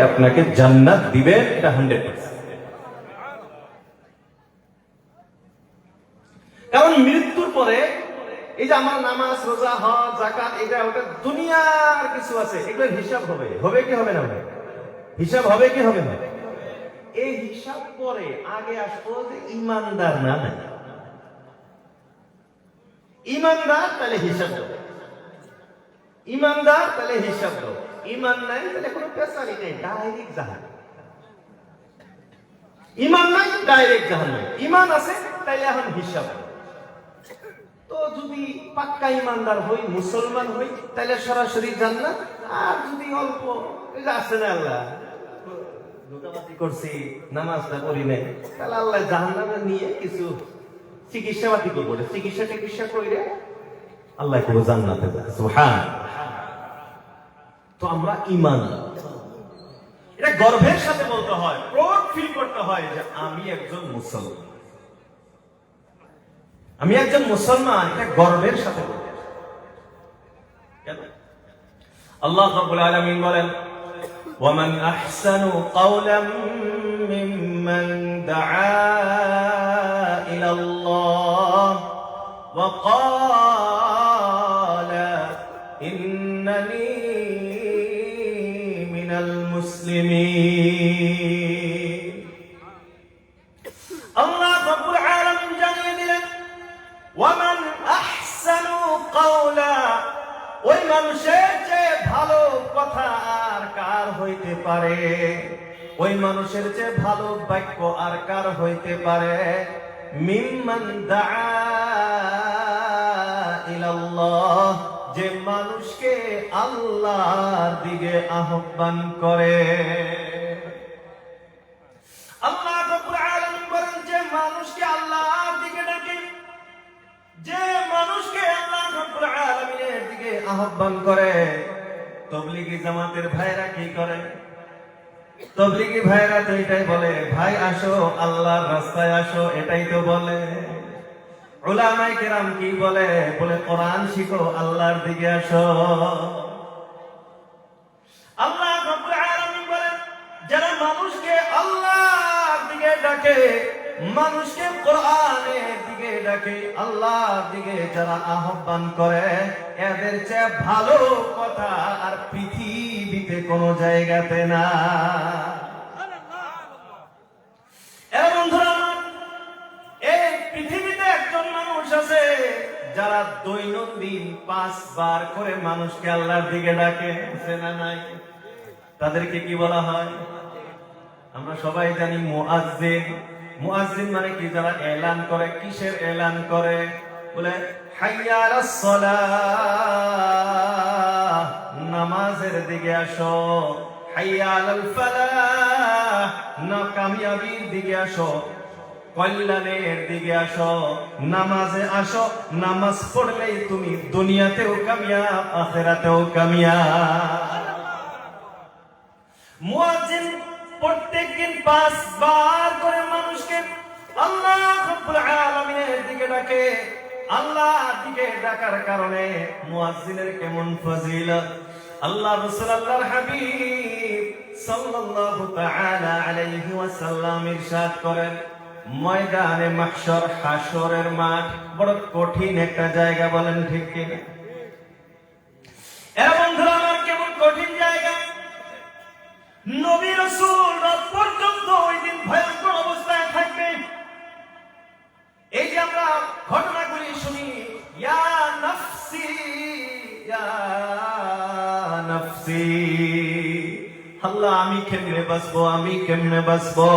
আপনাকে জান্নাত দিবেন, এটা 100%। কারণ মৃত্যুর পরে এই যে আমার নামাজ, রোজা, হজ, যাকাত, এটা ওটা দুনিয়ার কিছু আছে, এগুলোর হিসাব হবে। হবে কি হবে না? হিসাব হবে কি হবে না? এই হিসাব পরে আগে আসবো যে ইমানদার না নাই। ইমানদার তাহলে হিসাব দেবো, ইমানদার তাহলে হিসাব দেবো, ইমান নাই তাহলে কোনো পেশারি নেই, ডাইরেক্ট জাহান। ইমান নাই ডাইরেক্ট জাহান নাই, ইমান আছে তাইলে এখন হিসাব। তো যদি পাক্কা ইমানদার হই, মুসলমান হই, তাহলে সরাসরি জান্নাত। আর যদি অল্প আছে না আল্লাহ ধোঁকাবাজি করছি, নামাজটা করি নাই, তাহলে আল্লাহ জাহান্নামে নিয়ে কিছু চিকিৎসাবাদী করবো, চিকিৎসা করে আল্লাহ করবো জান্নাতে। সুবহান। তো আমরা ইমান, এটা গর্বের সাথে বলতে হয়, প্রাউড ফিল করতে হয় যে আমি একজন মুসলমান, আমি একজন মুসলমান, এটা গর্বের সাথে বলতে হয়। কেন? আল্লাহ রাব্বুল আলামিন বলেন, ومن أحسن قولا ممن دعا إلى الله وقال إنني من المسلمين। الله رب العالمين জানিয়ে দিলেন, ومن أحسن قولا, ওই মানুষের চেয়ে ভালো কথা আর কার হইতে পারে? ওই মানুষের চেয়ে ভালো বাক্য আর কার হইতে পারে? মিম্মান দাআ ইলাল্লাহ, যে মানুষকে আল্লাহর দিকে আহ্বান করে। আল্লাহ রাব্বুল আলামিন বলেন, যে মানুষকে আল্লাহর দিকে ডাকে, যে মানুষকে আল্লাহ রাব্বুল আলামিনের দিকে আহ্বান করে। তাবলীগী জামাতের ভাইরা কি করে? তাবলীগী ভাইরা তো এটাই বলে, ভাই আসো আল্লাহর রাস্তায় আসো, এটাই তো বলে। উলামায়ে কেরাম কি বলে? বলে কোরআন শিখো, আল্লাহর দিকে আসো। আল্লাহ রাব্বুল আলামিন বলেন, যারা মানুষকে আল্লাহর দিকে ডাকে, মানুষকে কোরআনের দিকে ডাকে, আল্লাহর দিকে যারা আহ্বান করে, এদের চেয়ে ভালো কথা আর পৃথিবীতে কোনো জায়গাতে না। বন্ধুরা, এই পৃথিবীতে একজন মানুষ আছে যারা দৈনন্দিন 5 বার করে মানুষকে আল্লাহর দিকে ডাকে, আছে না নাই? তাদেরকে কি বলা হয়? আমরা সবাই জানি মুয়াজ্জিন। মুয়াজ্জিন মানে কি? যারা এলান করে। কিসের এলান করে? বলে হাইয়া আলাস সালাহ, নামাজের দিকে আসো। হাইয়া আলাল ফালাহ, না কামিয়াবির দিকে আসো, কল্যাণের দিকে আসো, নামাজে আসো। নামাজ পড়লেই তুমি দুনিয়াতেও কামিয়াব, আখিরাতেও কামিয়াব। মুয়াজ্জিন প্রত্যেকদিন 5 বার করে মানুষকে আল্লাহ রাব্বুল আলামিনের দিকে ডাকে। আল্লাহর দিকে ডাকার কারণে মুয়াজ্জিনের কেমন ফজিলত! আল্লাহ রাসূল, আল্লাহর হাবিব সাল্লাল্লাহু তাআলা আলাইহি ওয়াসাল্লাম ইরশাদ করেন, ময়দানে মাহশর, হাসরের মাঠ বড় কঠিন একটা জায়গা। বলেন ঠিক কিনা? বন্ধুরা আমার, কেমন কঠিন জায়গা! নবী রাসূল রাত পর্যন্ত ওই দিন ভয়ঙ্কর অবস্থায় থাকবে। এই যে আমরা ঘটনাগুলি শুনি, ইয়া নাফসি ইয়া নাফসি, আল্লাহ আমি কেমনে বাঁচবো, আমি কেমনে বাঁচবো।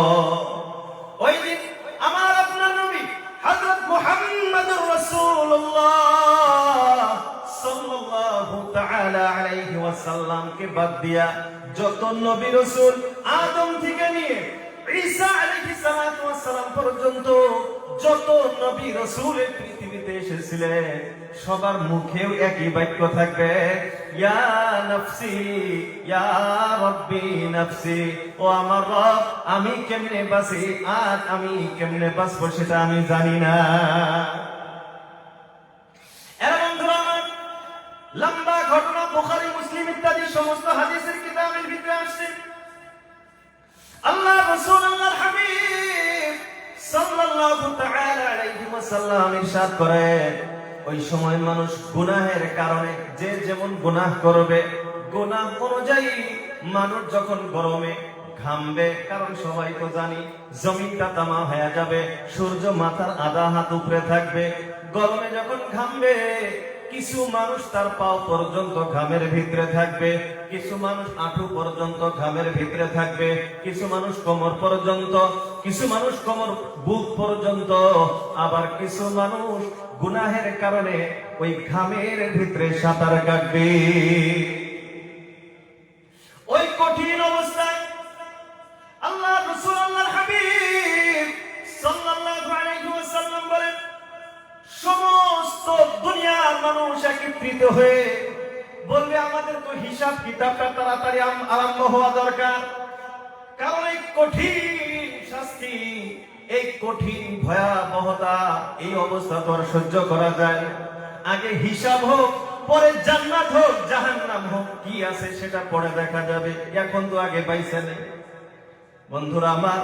ওই দিন আমার আপনার নবী হযরত মুহাম্মদুর রাসূলুল্লাহ সাল্লাল্লাহু তাআলা আলাইহি ওয়াসাল্লামকে বাদ দিয়া যত নবী রাসূল, আদম থেকে নিয়ে ঈসা আলাইহিস সালাতু ওয়াস সালাম পর্যন্ত যত নবী রাসূল পৃথিবীতে এসেছিলেন, সবার মুখেও একই বাক্য থাকবে, ইয়া নাফসি ইয়া রাব্বি নাফসি, ও আমার রব আমি কেমনে বাঁচি আর আমি কেমনে বাঁচবো সেটা আমি জানি না। লম্বা ঘটনা, বুখারী, মুসলিম ইত্যাদি সমস্ত হাদিসের কিতাবের ভিতরে আসছে। সাল্লাল্লাহু তাআলা আলাইহি ওয়াসাল্লাম ইরশাদ করেন, ওই সময় মানুষ গুনাহের কারণে যে যেমন গুনাহ করবে, গুনাহ অনুযায়ী মানুষ যখন গরমে ঘামবে, কারণ সবাই তো জানি জমিনটা তামা হয়ে যাবে, সূর্য মাথার আধা হাত উপরে থাকবে। গরমে যখন ঘামবে, কিছু মানুষ তার পাও পর্যন্ত ঘামের ভিতরে থাকবে, কিছু মানুষ হাঁটু পর্যন্ত ঘামের ভিতরে থাকবে, কিছু মানুষ কোমর পর্যন্ত, কিছু মানুষ কোমর বুক পর্যন্ত, আবার কিছু মানুষ গুনাহের কারণে ওই ঘামের ভিতরে সাঁতার কাটবে। ওই কঠিন অবস্থায় আল্লাহ রাসূল আল্লাহর হাবিব সাল্লাল্লাহু আলাইহি ওয়াসাল্লাম বলেন, সমস্ত দুনিয়ার মানুষ একত্রিত হয়ে বলবে, আমাদের তো হিসাব কিতাবটা তাড়াতাড়ি আরম্ভ হওয়া দরকার, কারণ এই কঠিন শাস্তি, এই কঠিন ভয়াবহতা, এই অবস্থা তো আর সহ্য করা যায় না। আগে হিসাব হোক, পরে জান্নাত হোক, জাহান্নাম হোক, কি আছে সেটা পরে দেখা যাবে, এখন তো আগে পাইছে না। বন্ধুরা আমার,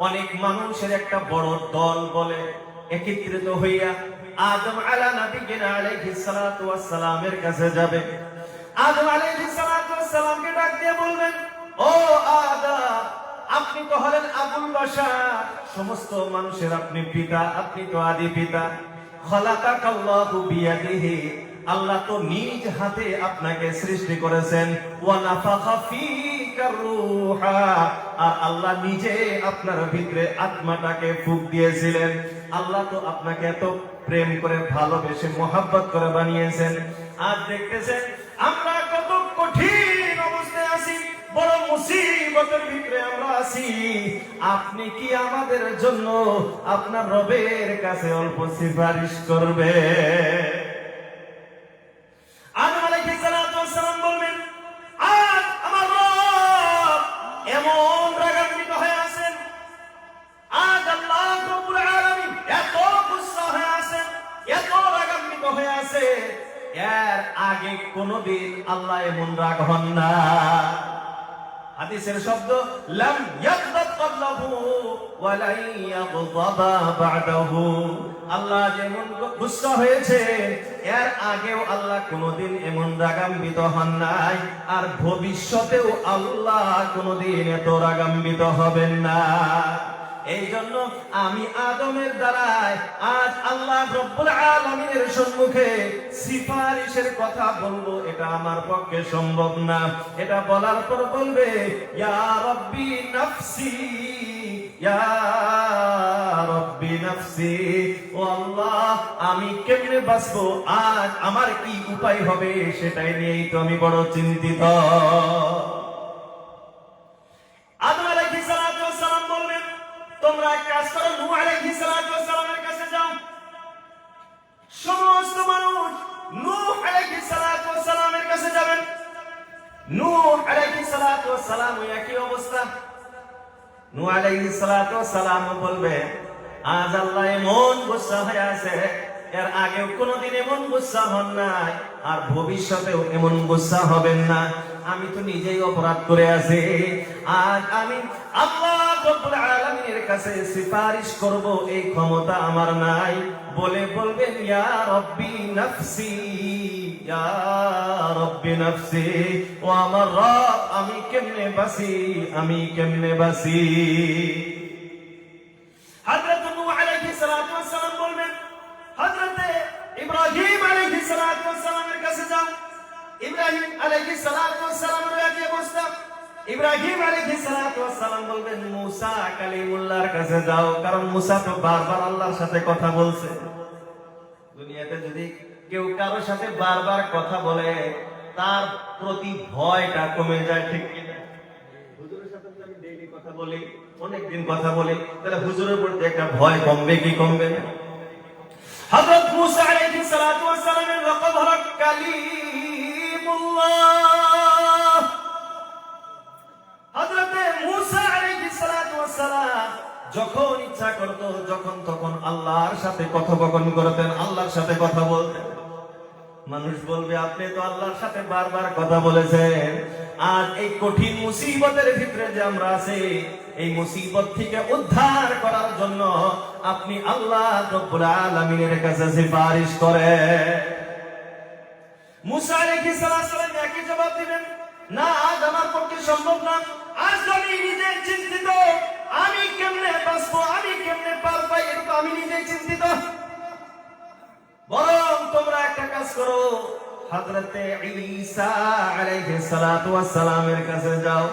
অনেক মানুষের একটা বড় দল বলে একত্রিত হইয়া আদম আলা নবিয়িনা আলাইহিস সালাতু ওয়াস সালামের কাছে যাবে। আদম আলাইহিস সালাতু ওয়াস সালামকে ডাক দিয়ে বলবেন, ও আদম, আপনি তো হলেন আবুল বাশার, সমস্ত মানুষের আপনি পিতা, আপনি তো আদি পিতা। খালাকাকাল্লাহু বিয়াদিহি, আল্লাহ তো নিজ হাতে আপনাকে সৃষ্টি করেছেন। ওয়া নাফাখা ফীকা রূহা, আর আল্লাহ নিজে আপনার ভিতরে আত্মাটাকে ফুঁক দিয়েছিলেন। আল্লাহ তো আপনাকে এত প্রেম করে, ভালোবেসে, মহব্বত করে বানিয়েছেন। আর দেখতেছেন আমরা কত কঠিন অবস্থায় আছি, বড় মুসিবতের ভিতরে আমরা আছি। আপনি কি আমাদের জন্য আপনার রবের কাছে অল্প সুপারিশ করবে? আদম আলাইহিস সালাতু ওয়াস সালাম বলবেন, আজ আমার রব এমন রাগান্বিত হয়ে আছেন, আজ আল্লাহ রব্বুল আলামিন এত গুসা হয়ে আছেন, এত রাগান্বিত হয়ে আছে, এর আগে কোনদিন আল্লাহ এমন রাগ হন না। হাদিসের শব্দ, লাম ইয়াগদাব ক্বাবলাহু ওয়া লা ইয়াগদাবা বা'দাহু। আল্লাহ যেমন গুসা হয়েছে, এর আগেও আল্লাহ কোনদিন এমন রাগান্বিত হন নাই, আর ভবিষ্যতেও আল্লাহ কোনদিন এত রাগান্বিত হবেন না। এই জন্য আমি আদমের দ্বারায় আজ আল্লাহ রব্বুল আলামিনের সম্মুখে সিফারিশের কথা বলবো, এটা আমার পক্ষে সম্ভব না। এটা বলার পর বলবে, ইয়া রব্বি নাফসি, ইয়া রব্বি নাফসি, ও আল্লাহ আমি কেমনে বাঁচবো, আজ আমার কি উপায় হবে, সেটাই নিয়েই তো আমি বড় চিন্তিত। আদম আলাইহিস সালাতু ওয়াস সালাম বলবেন, তোমরা এক কাজ করো, নূহ আলাইহিস সালাতু ওয়াস সালামের কাছে যাও। সমস্ত মানুষ নূহ আলাইহিস সালাতু ওয়াস সালামের কাছে যাবেন। নূহ আলাইহিস সালাতু ওয়াস সালাম একই অবস্থা। নূহ আলাইহিস সালাতু ওয়াস সালাম বলবে, আজ আল্লাহ এমন গুসা হয়ে আছে, এর আগেও কোনদিন এমন গুসা হন নাই, আর ভবিষ্যতেও এমন গুসা হবেন না। আমি তো নিজেই অপরাধ করে আছি, আজ আমি আল্লাহ রব্বুল আলামিনের কাছে সুপারিশ করব, এই ক্ষমতা আমার নাই। বলে বলবেন, ইয়া রব্বি নাফসি, ইয়া রব্বি নাফসি, ও আমার রব আমি কেমনে বাঁচি, আমি কেমনে বাঁচি। হযরত নূহ আলাইহিস সালাতু ওয়াস সালাম বলবেন, হযরত ইব্রাহিম আলাইহিস সালাতু ওয়াস সালামের কাছে যাও। ইব্রাহিম আলাইহিস সালাতু ওয়াস সালামের একই অবস্থা। ইব্রাহিম আলাইহিস সালাতু ওয়াস সালাম বলবেন, মুসা কালিমুল্লাহর কাছে যাও, কারণ মুসা তো বারবার আল্লাহর সাথে কথা বলছে। দুনিয়াতে যদি কেউ কারোর সাথে বারবার কথা বলে, তার প্রতি ভয়টা কমে যায়, ঠিক কিনা? হুজুরের সাথে আমি ডেইলি কথা বলি, অনেকদিন কথা বলি, তাহলে হুজুরের প্রতি একটা ভয় কমবে কি কমবে না? হযরত মুসা আলাইহিস সালাতু ওয়াস সালামের লকব হলো কালিমুল্লাহ। হযরত মুসা আলাইহিস সালাতু ওয়াস সালাম যখন ইচ্ছা করত, যখন তখন আল্লাহর সাথে কথোপকথন করতেন, আল্লাহর সাথে কথা বলতেন। মানুষ বলবে, আপনি তো আল্লাহর সাথে বারবার কথা বলেছেন, আজ এই কঠিন মুসিবতের ভিতরে যে আমরা আছি, এই মুসিবত থেকে উদ্ধার করার জন্য আপনি আল্লাহ রব্বুল আলামিনের কাছে সুপারিশ করেন। মুসা আলাইহিস সালাম একই জবাব দিবেন, না আজ আমার পক্ষে সম্ভব না। আজ আমি নিজে চিন্তিত, আমি কেমনে বাঁচবো, আমি কেমনে পার পাই, এটা আমি নিজে চিন্তিত। বরং তোমরা একটা কাজ করো, হযরতে ঈসা আলাইহিস সালাতু ওয়াস সালামের কাছে যাও।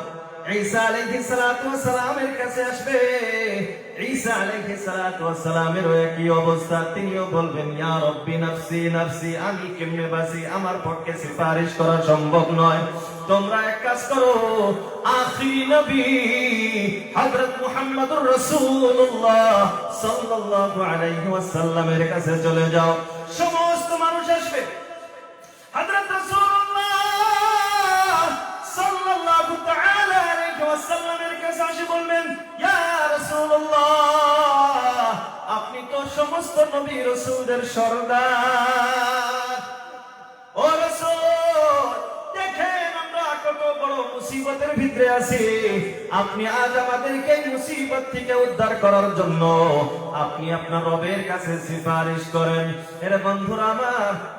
ঈসা আলাইহিস সালাতু ওয়াস সালামের কাছে আসবে। ঈসা আলাইহিস সালাতু ওয়াস সালামের কি অবস্থা, তিনিও বলবেন, ইয়া রব্বি নাফসি নাফসি, আমি কেমনে বাঁচি, আমার পক্ষে সুপারিশ করা সম্ভব নয়। তোমরা এক কাজ করো, আখিরি নবী হযরত মুহাম্মদুর রাসূলুল্লাহ সাল্লাল্লাহু আলাইহি ওয়াসাল্লামের কাছে চলে যাও। সমস্ত মানুষ আসবে, হযরত রাসূলুল্লাহ সাল্লাল্লাহু তাআলা আলাইহি ওয়াসাল্লামের কাছে এসে বলবেন, ইয়া রাসূলুল্লাহ, আপনি তো সমস্ত নবী রাসূলদের সরদার। ও রাসূল, দেখেন আমরা কত বড় মুসিবতের ভিতরে আছি, আপনি আজ আমাদেরকে মুসিবত থেকে উদ্ধার করার জন্য আপনি আপনার রবের কাছে সুপারিশ করেন। এর বন্ধুরা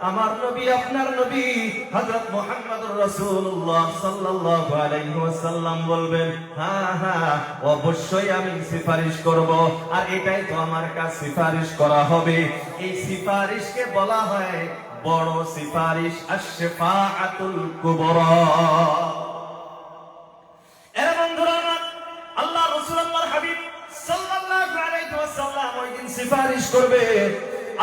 আমার নবী, আপনার নবী হযরত মুহাম্মদুর রাসূলুল্লাহ সাল্লাল্লাহু আলাইহি ওয়াসাল্লাম বলবেন, হ্যাঁ হ্যাঁ অবশ্যই আমি সুপারিশ করব, আর এটাই তো আমার কাছে সুপারিশ করা হবে। এই সুপারিশকে বলা হয় বড় সুপারিশ, আশ-শাফাআতুল কুবরা। এর বন্ধুরা আল্লাহ রাসূল, আল্লাহর হাবিব সাল্লাল্লাহু আলাইহি ওয়াসাল্লাম ওই দিন সুপারিশ করবে।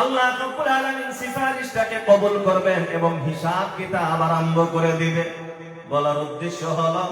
আল্লাহ রাব্বুল আলামিন সুপারিশটাকে কবুল করবেন এবং হিসাব কিতাব আরম্ভ করে দিবেন। বলার উদ্দেশ্য হলো